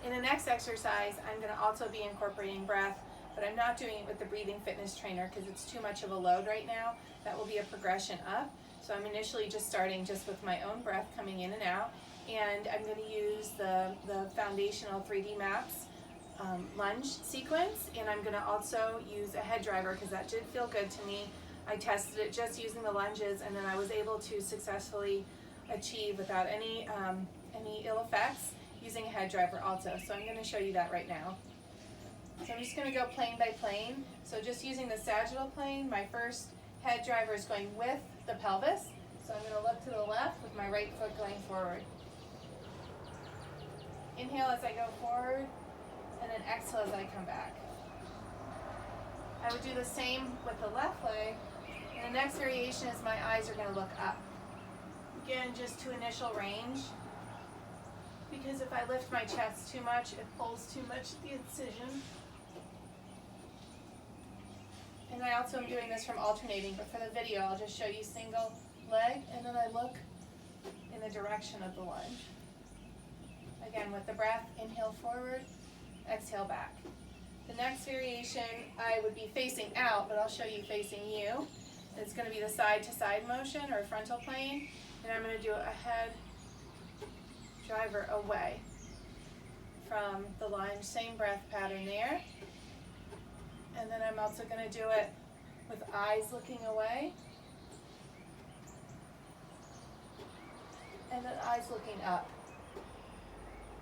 In the next exercise, I'm going to also be incorporating breath, but I'm not doing it with the breathing fitness trainer because it's too much of a load right now. That will be a progression up. So I'm initially just starting just with my own breath coming in and out, and I'm going to use the foundational 3D maps lunge sequence, and I'm going to also use a head driver because that did feel good to me. I tested it just using the lunges, and then I was able to successfully achieve without any ill effects using a head driver also. So I'm going to show you that right now. So I'm just going to go plane by plane. So just using the sagittal plane, my first head driver is going with the pelvis. So I'm going to look to the left with my right foot going forward. Inhale as I go forward, and then exhale as I come back. I would do the same with the left leg. And the next variation is my eyes are going to look up. Again, just to initial range. Because if I lift my chest too much, it pulls too much at the incision. And I also am doing this from alternating, but for the video, I'll just show you single leg, and then I look in the direction of the lunge. Again, with the breath, inhale forward, exhale back. The next variation, I would be facing out, but I'll show you facing you. It's going to be the side-to-side motion or frontal plane, and I'm going to do a head driver away from the lunge. Same breath pattern there. And then I'm also going to do it with eyes looking away. And then eyes looking up,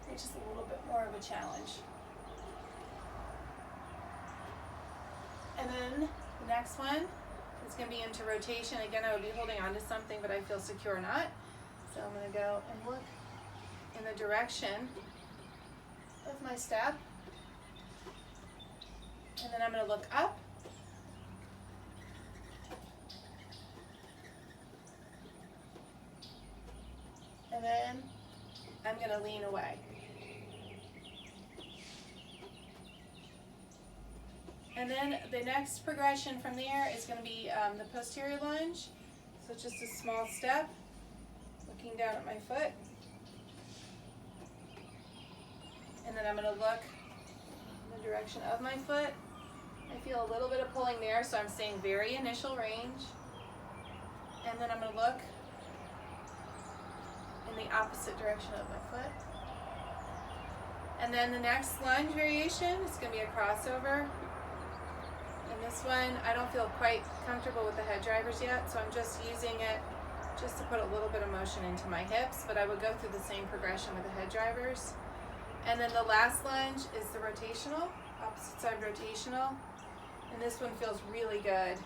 which is a little bit more of a challenge. And then the next one is going to be into rotation. Again, I would be holding on to something, but I feel secure or not. So I'm going to go and look in the direction of my step. And then I'm going to look up. And then I'm going to lean away. And then the next progression from there is going to be the posterior lunge. So just a small step, looking down at my foot. And then I'm going to look in the direction of my foot. I feel a little bit of pulling there, so I'm staying very initial range. And then I'm going to look in the opposite direction of my foot. And then the next lunge variation is going to be a crossover. And this one, I don't feel quite comfortable with the head drivers yet, so I'm just using it just to put a little bit of motion into my hips, but I would go through the same progression with the head drivers. And then the last lunge is the rotational, opposite side rotational. And this one feels really good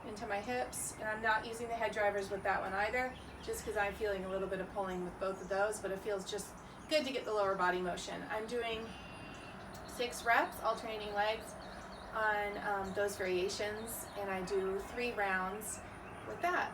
into my hips. And I'm not using the head drivers with that one either, just because I'm feeling a little bit of pulling with both of those, but it feels just good to get the lower body motion. I'm doing 6 reps, alternating legs on those variations, and I do 3 rounds with that.